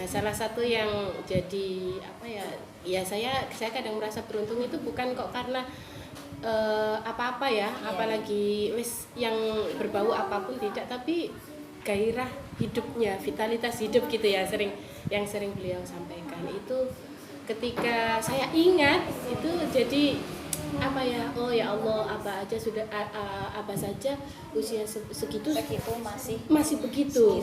salah satu yang jadi apa ya? Ya saya kadang merasa beruntung itu bukan kok karena apa-apa ya, apalagi wis yang berbau apapun tidak, tapi gairah hidupnya, vitalitas hidup gitu ya, yang sering beliau sampaikan itu ketika saya ingat itu jadi apa ya, oh ya Allah, apa aja sudah apa saja usia segitu masih begitu.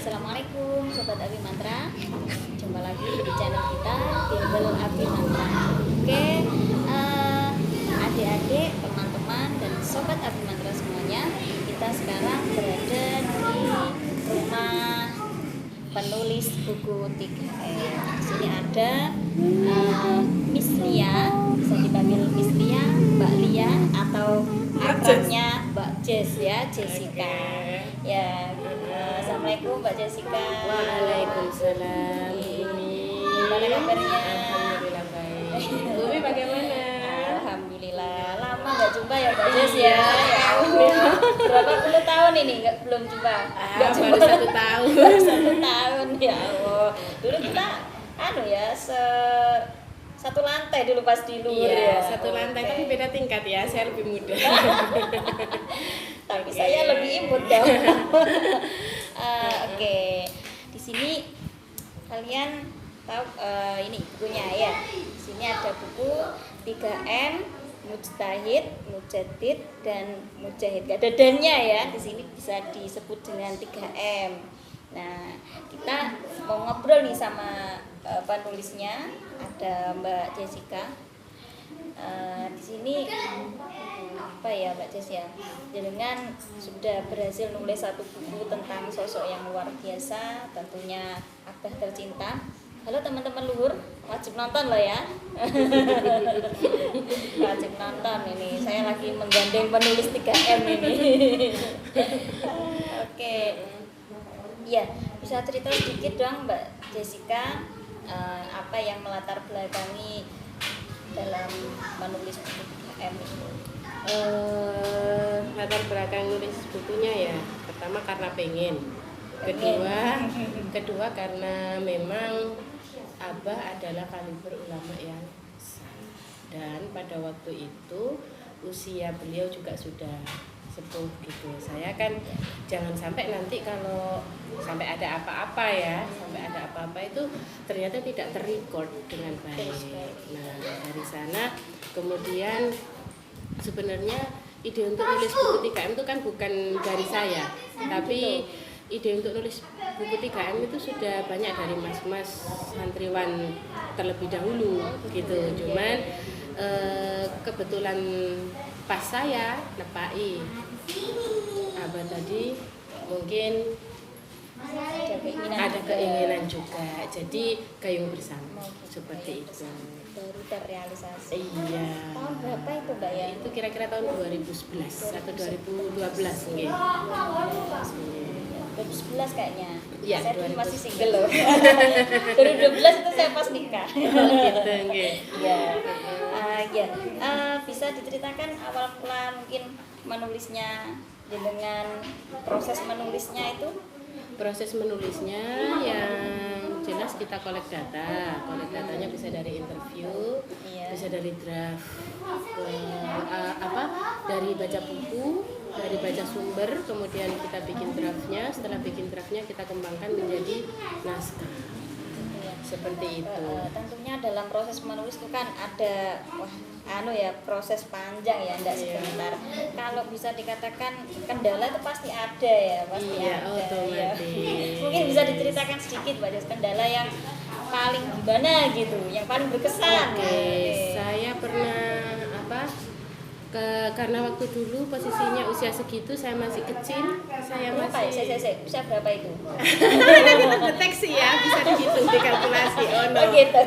Assalamualaikum Sobat Abi Mantra, jumpa lagi di channel kita Bimbel Abi Mantra. Oke, adik-adik, teman-teman, dan Sobat Abi Mantra semuanya, kita sekarang berada di rumah penulis buku 3M. Di sini ada Miss Lia, bisa dipanggil Miss Lia, Mbak Lia, atau akrabnya Mbak Jess ya, Jessica. Ya, assalamualaikum Mbak Jessica. Waalaikumsalam. Gimana kabarnya? Alhamdulillah baik. Bumi bagaimana? Alhamdulillah. Lama nggak jumpa ya Mbak Jess ya. Ya Allah. Berapa puluh tahun ini belum jumpa? Baru 1 tahun. Baru 1 tahun ya Allah. Dulu kita satu lantai dulu pas di luar Iya, ya. satu lantai tapi beda tingkat ya. Saya lebih muda. Tapi saya lebih imut dong. Oke. Di sini kalian tahu ini bukunya ya. Di sini ada buku 3M, Mujtahid, Mujadid, dan Mujahid. Gak ada dan-nya ya. Di sini bisa disebut dengan 3M. Nah, kita mau ngobrol nih sama penulisnya, ada Mbak Jessica. Di sini apa ya Mbak Jess ya, jenengan sudah berhasil nulis satu buku tentang sosok yang luar biasa, tentunya Abah tercinta. Halo teman-teman luhur, wajib nonton loh ya. Wajib nonton ini, saya lagi menggandeng penulis 3M ini. Oke. Ya, bisa cerita sedikit dong Mbak Jessica, apa yang melatar belakangi dalam menulis buku 3M itu? Latar belakang nulis bukunya ya, pertama karena pengen, kedua karena memang Abah adalah kaliber ulama yang besar, dan pada waktu itu usia beliau juga sudah sepuh gitu. Saya kan jangan sampai nanti kalau sampai ada apa-apa itu ternyata tidak terrecord dengan baik. Nah, dari sana kemudian sebenarnya ide untuk nulis buku 3M itu kan bukan dari saya, tapi ide untuk nulis buku 3M itu sudah banyak dari mas-mas santriwan terlebih dahulu gitu. Cuman kebetulan pas saya nepai Abah tadi mungkin ada keinginan juga, jadi gayung bersama seperti itu. Baru terrealisasi. Iya. Tahun berapa itu Mbak ya? Itu kira-kira tahun 2011 atau 2012 mungkin. 2011 kayaknya. Iya, Saya dulu 2011. masih single loh. 2012 itu saya pas nikah. Gitu nggih. Ya. Bisa diceritakan awal mula mungkin menulisnya dengan proses menulisnya itu? Proses menulisnya yang jelas kita kolek datanya bisa dari interview, bisa dari draft, dari baca buku, dari baca sumber, kemudian kita bikin draftnya. Setelah bikin draftnya kita kembangkan menjadi naskah. Seperti itu. Tentunya dalam proses menulis itu kan ada proses panjang ya, enggak sebentar. Kalau bisa dikatakan kendala itu pasti ada ya, pasti ada. Otomatis. Ya. Mungkin bisa diceritakan sedikit Mbak Jess, kendala yang paling gimana gitu, yang paling berkesan. Saya pernah karena waktu dulu posisinya usia segitu saya masih kecil, saya berapa masih ya? Saya berapa itu? nanti terdeteksi ya dikalkulasi. Oh no. Oh, gitu.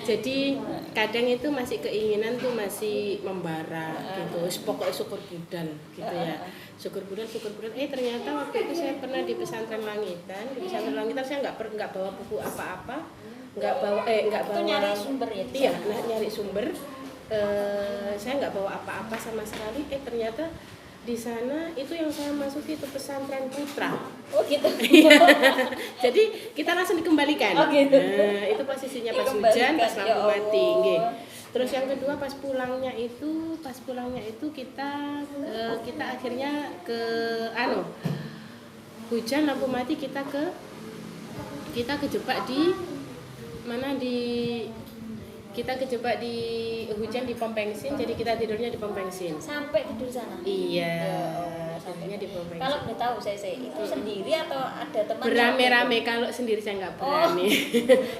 Jadi kadang itu masih keinginan tuh masih membara gitu. Pokoknya syukur budal gitu ya. Syukur budal. Ternyata waktu itu saya pernah di pesantren Langitan. Di pesantren Langitan saya nggak bawa buku apa-apa. Nggak bawa. Itu nyari sumber ya? Iya, nyari sumber. Saya nggak bawa apa-apa sama sekali. Ternyata di sana itu yang saya masuki itu pesantren putra. Oh gitu. Jadi kita langsung dikembalikan. Oh gitu. Nah, itu posisinya pas hujan, pas lampu mati. Nggih. Terus yang kedua pas pulangnya itu kita akhirnya ke hujan lampu mati kita kejebak di mana kita kejebak di hujan di pom bensin, jadi kita tidurnya di pom bensin. Sampai tidur sana? Iya, tidurnya di pom bensin. Kalau boleh tahu saya itu sendiri atau ada teman? Berame-rame, kalau sendiri saya nggak berani.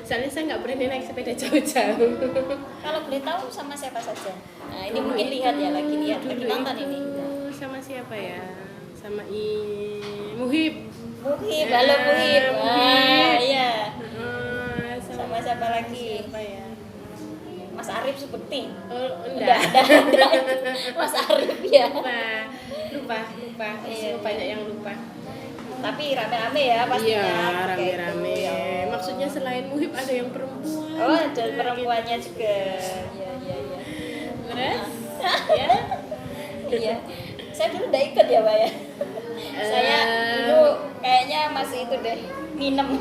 Soalnya saya nggak berani naik sepeda jauh-jauh. Kalau boleh tahu sama siapa saja? Nah ini mungkin lihat lagi nonton ini. Sama siapa ya? Sama Muhib. Halo Muhib. Wah, iya. Sama siapa lagi? Siapa ya? Mas Arif seperti. Oh, enggak. Mas Arif ya. Lupa. Iya. Banyak yang lupa. Tapi rame-rame ya pastinya. Iya, rame-rame. Maksudnya selain Muhib ada yang perempuan. Oh, ada perempuannya juga. Iya. Terus? Ya. Iya. Saya dulu udah ikut ya, Mbak ya. Saya dulu kayaknya masih itu deh, minum.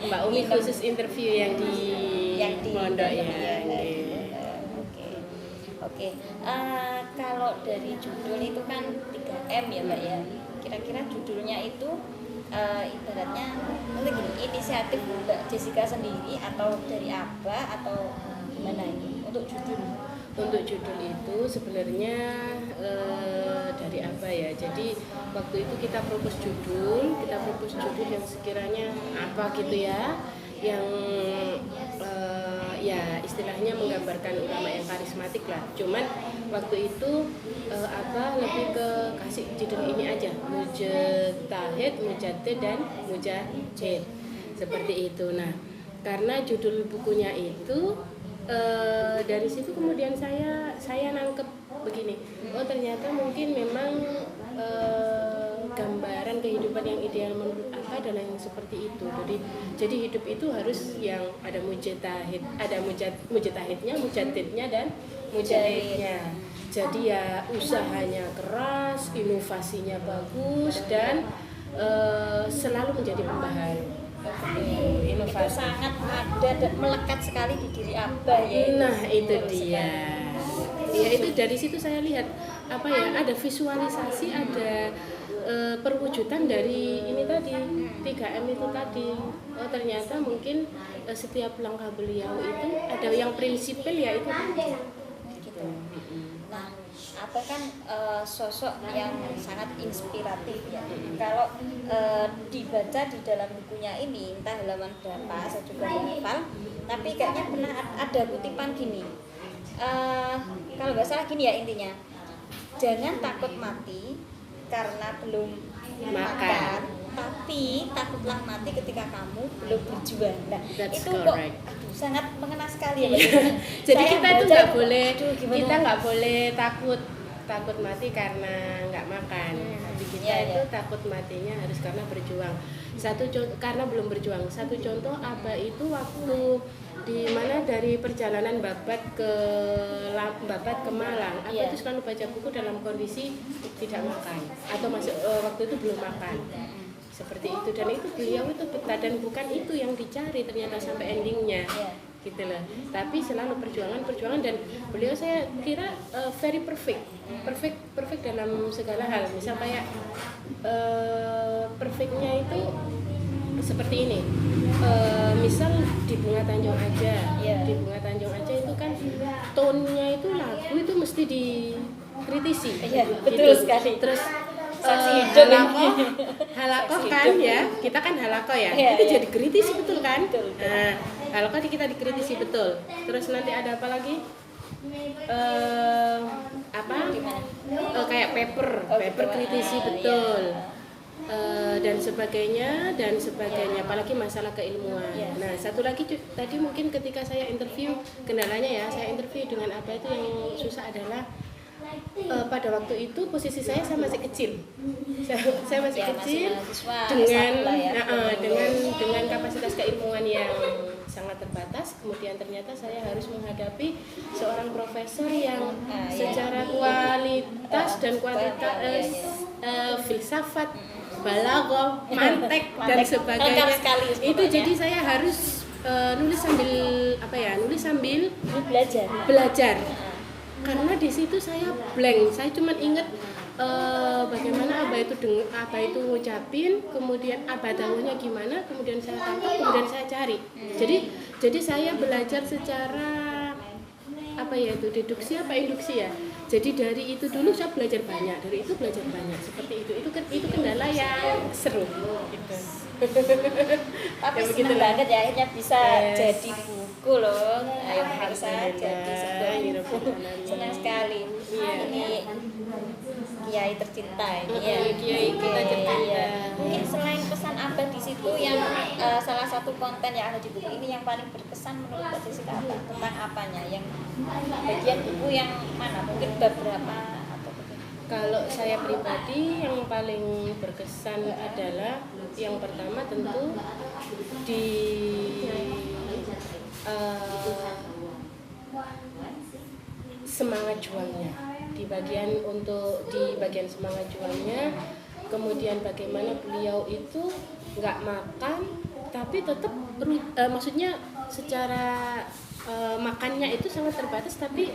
Mbak Umi khusus interview yang di pondok ya. Oke. Kalau dari judul itu kan 3M ya Mbak ya. Kira-kira judulnya itu ibaratnya gini, inisiatif Mbak Jessica sendiri atau dari Abah atau gimana ini untuk judul? Untuk judul itu sebenarnya dari apa ya? Jadi waktu itu kita propose judul yang sekiranya apa gitu ya, yang ya istilahnya menggambarkan ulama yang karismatik lah. Cuman waktu itu apa lebih ke kasih judul ini aja, Mujtahid, Mujaddid dan Mujahid, seperti itu. Nah, karena judul bukunya itu dari situ kemudian saya nangkep begini, oh ternyata mungkin memang gambaran kehidupan yang ideal menurut apa adalah yang seperti itu. Jadi hidup itu harus yang ada mujtahidnya, mujaddidnya dan mujahidnya. Jadi ya usahanya keras, inovasinya bagus dan selalu menjadi pembaharu. Inovasi. Itu sangat ada dan melekat sekali di diri Abah ya. Nah itu dia. Ya itu dari situ saya lihat apa ya, ada visualisasi, ada perwujudan dari ini tadi 3M itu tadi. Oh ternyata mungkin setiap langkah beliau itu ada yang prinsipil ya itu gitu. Nah, apa kan sosok yang sangat inspiratif ya. Kalau dibaca di dalam bukunya ini, entah halaman berapa, saya juga hafal, tapi kayaknya pernah ada kutipan gini. Kalau nggak salah gini ya intinya, jangan takut mati karena belum makan, tapi takutlah mati ketika kamu belum berjuang. Nah, That's itu correct. kok sangat mengena sekali ya. Jadi kita itu nggak boleh, kita nggak boleh takut mati karena nggak makan. Tapi kita itu takut matinya harus karena berjuang. Karena belum berjuang. Satu contoh apa itu waktu di mana dari perjalanan Babat ke Malang, aku itu selalu baca buku dalam kondisi tidak makan atau waktu itu belum makan. Seperti itu, dan itu beliau itu betah dan bukan itu yang dicari ternyata sampai endingnya. Gitu loh. Tapi selalu perjuangan dan beliau saya kira very perfect dalam segala hal. Misal kayak perfectnya itu seperti ini. Misal di Bunga Tanjung Aja, di Bunga Tanjung Aja itu kan tone-nya itu lagu itu mesti dikritisi. Betul sekali. Terus halakoh kan ya, kita kan halakoh ya, itu jadi kritisi betul kan? Nah, halakoh kita dikritisi betul. Terus nanti ada apa lagi? Kayak paper kritisi betul. dan sebagainya, apalagi masalah keilmuan. Nah, satu lagi tadi mungkin ketika saya interview, kendalanya ya, saya interview dengan apa itu yang susah adalah pada waktu itu posisi saya masih kecil. Saya masih kecil dengan kapasitas keilmuan yang sangat terbatas. Kemudian ternyata saya harus menghadapi seorang profesor yang secara kualitas dan kuantitas filsafat, balaghah, mantek dan sebagainya. Itu jadi saya harus nulis sambil belajar. Karena di situ saya blank, saya cuma ingat bagaimana apa itu ngucapin, kemudian apa dahulunya gimana, kemudian saya tangkap, kemudian saya cari. Jadi saya belajar secara deduksi induksi ya. Jadi dari itu dulu saya belajar banyak, seperti itu. Itu kendala yang seru. Gitu. Tapi senang banget ya akhirnya bisa jadi buku loh. Ayo bisa jadi sebuah buku. Senang sekali. Ini kiai tercinta ini ya. Kiai kita tercinta. Mungkin selain pesan Abah di situ yang salah satu konten yang ada di buku ini yang paling berkesan menurut Mbak Jessica apa? Tentang apanya? Yang bagian buku yang mana? Mungkin beberapa atau bagaimana? Kalau saya pribadi yang paling berkesan adalah yang pertama tentu di semangat juangnya, di bagian semangat juangnya, kemudian bagaimana beliau itu nggak makan tapi tetap maksudnya secara makannya itu sangat terbatas tapi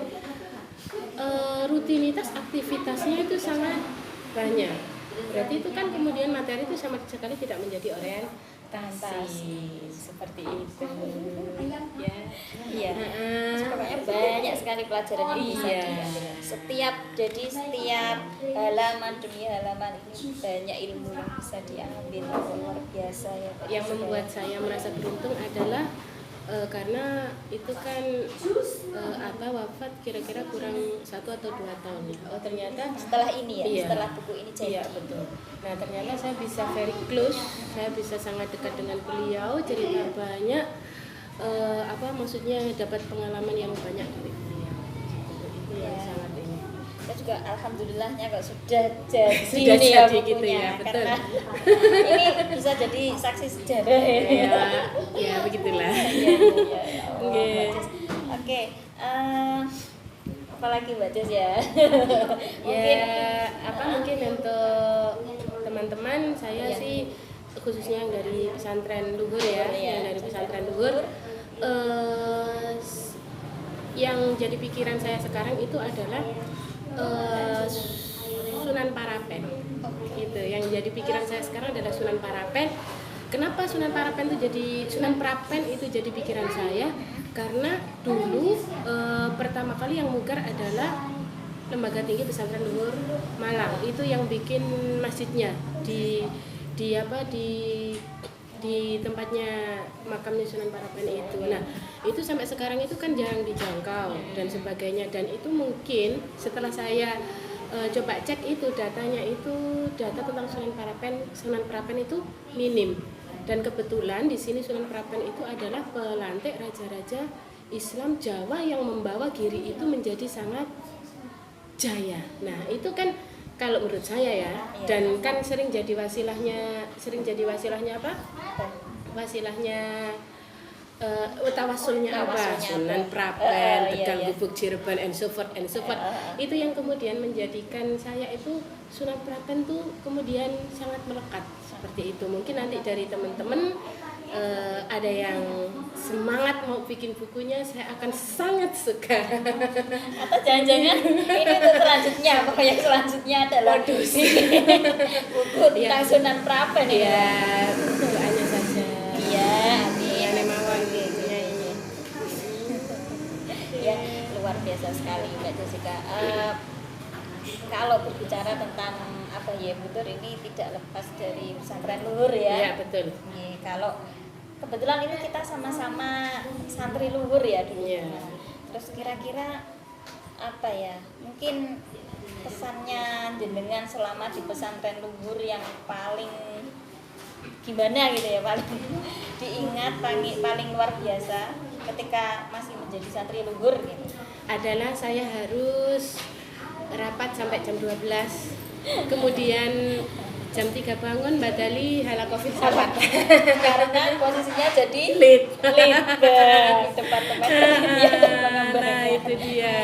rutinitas aktivitasnya itu sangat banyak. Berarti itu kan kemudian materi itu sama sekali tidak menjadi orientasi seperti itu. Iya. Pokoknya banyak sekali pelajaran yang bisa diambil. Setiap halaman demi halaman ini banyak ilmu yang bisa diambil. Luar biasa ya. Yang membuat saya merasa beruntung adalah karena itu kan wafat kira-kira kurang 1 atau 2 tahun ya. Oh ternyata setelah ini ya, iya, setelah buku ini jadi. Iya betul. Nah ternyata saya bisa very close, saya bisa sangat dekat dengan beliau, cerita banyak, maksudnya dapat pengalaman yang banyak dari beliau. Itu yang sangat ini. Saya juga alhamdulillahnya kok sudah jadi sudah ini jadi ya gitu ya, betul. Karena ini bisa jadi saksi sejarah ya begitulah. Oke. Apalagi Mbak Des ya? Mungkin untuk teman-teman saya sih khususnya yang dari pesantren Luhur yang jadi pikiran saya sekarang itu adalah Sunan Parapen. Gitu. Yang jadi pikiran saya sekarang adalah Sunan Parapen. Kenapa Sunan Prapen itu jadi pikiran saya? Karena dulu pertama kali yang mugar adalah Lembaga Tinggi Pesantren Luhur Malang. Itu yang bikin masjidnya di tempatnya makamnya Sunan Parapen itu. Nah, itu sampai sekarang itu kan jarang dijangkau dan sebagainya. Dan itu mungkin setelah saya coba cek itu datanya, itu data tentang Sunan Prapen itu minim. Dan kebetulan di sini Sunan Prapen itu adalah pelantik raja-raja Islam Jawa yang membawa Giri itu menjadi sangat jaya. Nah, itu kan kalau menurut saya ya, dan kan sering jadi wasilahnya apa? Wasilahnya tawasulnya apa? Sunan Prapen, Tegal Gubuk Cirebon and so forth. Itu yang kemudian menjadikan saya itu Sunan Prapen tuh kemudian sangat melekat seperti itu. Mungkin nanti dari teman-teman ada yang semangat mau bikin bukunya, saya akan sangat suka. Atau jangan-jangan ini untuk selanjutnya, pokoknya selanjutnya adalah buku tentang Sunan Prapen ya. Doanya saja. Iya, amin. Nemawan ya, luar biasa sekali Mbak Jessica. Kalau berbicara tentang Butur ini tidak lepas dari pesantren Luhur ya. Iya, betul. Kalau kebetulan ini kita sama-sama santri Luhur ya dulu. Iya. Terus kira-kira mungkin pesannya jenengan selama di pesantren luhur yang paling gimana gitu ya, paling diingat, paling luar biasa ketika masih menjadi santri luhur gitu? Adalah saya harus rapat sampai jam 12, kemudian jam 3 bangun badali halaqah salat Karena posisinya jadi lead. departemen penelitian dan pengembangan. Nah itu dia.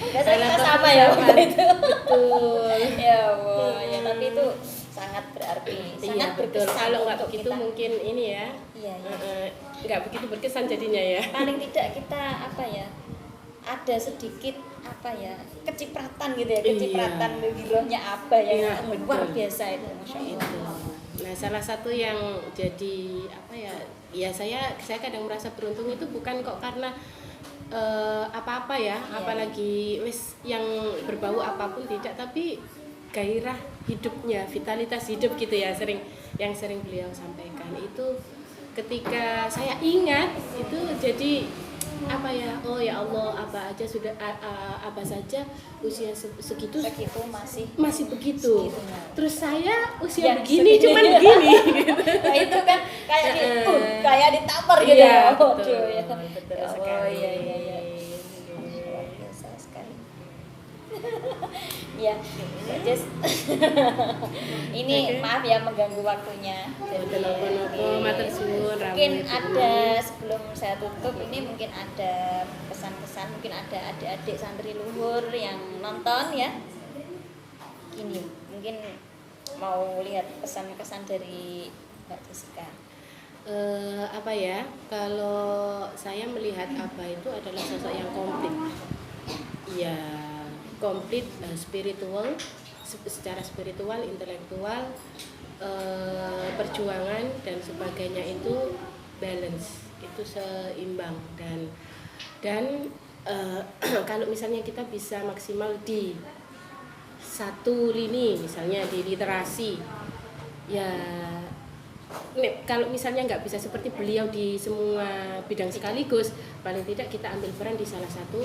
Biasanya kita sama ya waktu itu. Betul. Ya Allah, ya tapi itu sangat berarti, Iya sangat betul. berkesan Kalau nggak untuk begitu kita. mungkin ini ya. Iya, iya. Nggak begitu berkesan jadinya ya. Paling tidak kita apa ya? Ada sedikit apa ya? Kecipratan gitu ya, kecipratan girohnya apa yang Iya, luar betul. biasa itu, Masya Allah. Itu. Nah, salah satu yang jadi apa ya? Ya saya kadang merasa beruntung itu bukan kok karena apa-apa ya, Iya. apalagi wis yang berbau apapun tidak, tapi gairah hidupnya, vitalitas hidup gitu ya, yang sering beliau sampaikan itu ketika saya ingat itu jadi apa ya, oh ya Allah, apa aja sudah apa saja usia segitu Segitu masih begitu. segitunya. Terus saya usia Ya, begini segitu. cuman begini gitu. Nah itu kan kayak kayak ditampar gitu Iya, ya. betul. Waduh, ya. Betul Ya Allah, sekali. iya. Luar biasa sekali. Ya, Jess. Ini Oke. maaf ya mengganggu waktunya. Mboten napa-napa, matur suwun rawuh. Mungkin ada sebelum saya tutup ini mungkin ada pesan-pesan, mungkin ada adik-adik santri luhur yang nonton ya. Gini, mungkin mau lihat pesan-pesan dari Mbak Jessica. Apa ya, kalau saya melihat Abah itu adalah sosok yang komplit ya, komplit spiritual, secara spiritual, intelektual, perjuangan dan sebagainya itu balance, itu seimbang dan kalau misalnya kita bisa maksimal di satu lini, misalnya di literasi ya, kalau misalnya nggak bisa seperti beliau di semua bidang sekaligus, paling tidak kita ambil peran di salah satu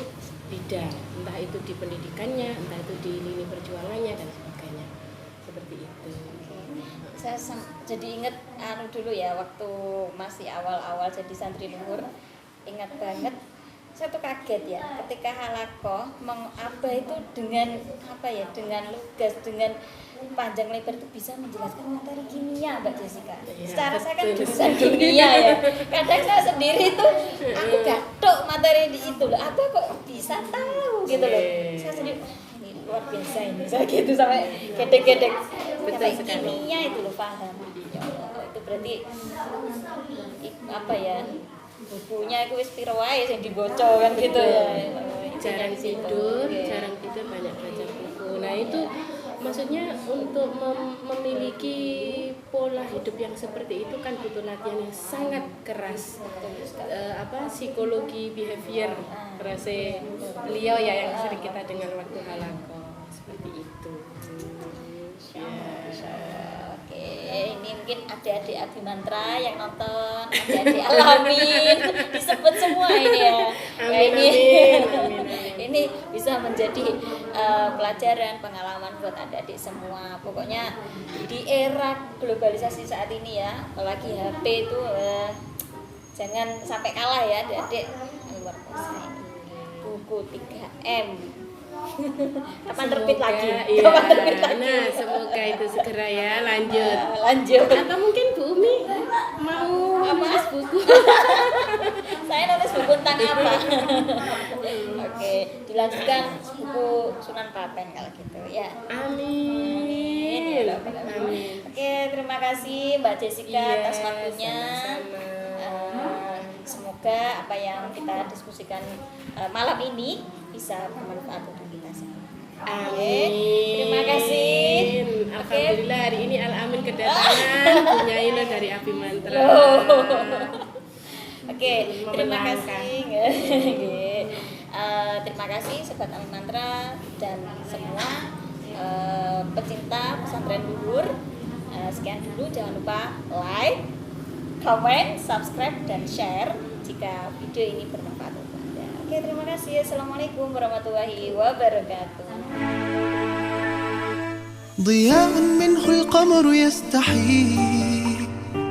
bidang, entah itu di pendidikannya, entah itu di lini perjuangannya dan sebagainya, seperti itu. Saya jadi ingat dulu ya, waktu masih awal-awal jadi santri luhur, ingat banget saya tuh kaget ya ketika halaqah Abah itu dengan apa ya, dengan lugas, dengan panjang lebar itu bisa menjelaskan materi kimia, Mbak Jessica. Ya, Secara saya kan betul jurusan sekali. kimia ya, kadang saya sendiri tuh aku gatok materi di itu loh, Abah kok bisa tahu gitu loh. Saya sendiri ini luar biasa ini, saya gitu sampai gedek-gedek sampai sekali. kimia itu loh paham. Ya Allah, itu berarti apa ya, bukunya itu wis piro wae sing dibaca kan gitu ya. Jarang tidur, banyak baca buku. Nah itu maksudnya untuk memiliki pola hidup yang seperti itu kan butuh latihan yang sangat keras. Psikologi behavior rasa beliau ya yang sering kita dengar waktu halaqah seperti itu. Oke, ini mungkin adik-adik Abi Mantra yang nonton, adik-adik Alamin disebut semua ini ya. Amin. Ini bisa menjadi pelajaran, pengalaman buat adik-adik semua. Pokoknya di era globalisasi saat ini ya, apalagi HP itu jangan sampai kalah ya adik-adik. Luar biasa ini. Buku 3M. Kapan terbit lagi? Iya. Kapan terbit lagi? Nah, semoga itu segera ya lanjut. Lanjut. Atau mungkin Bu Umi mau nulis buku. Saya nulis buku tentang apa? Oke, dilanjutkan buku Sunan Papen kalau gitu ya. Amin. Amin. Oke, terima kasih Mbak Jessica atas waktunya. Sama-sama. Semoga apa yang kita diskusikan malam ini bisa bermanfaat untuk kita semua. Amin. Terima kasih. Alhamdulillah hari ini Al-Amin kedatangan punya Ina dari Abi Mantra. Oke, terima Melangkah. kasih. Terima kasih Sobat Abi Mantra dan semua pecinta pesantren luhur. Sekian dulu, jangan lupa like, comment, subscribe, dan share jika video ini bermanfaat untuk Anda. Oke, terima kasih. Assalamualaikum warahmatullahi wabarakatuh. ضياء منه القمر يستحي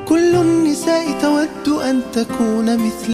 كل النساء تود أن تكون مثل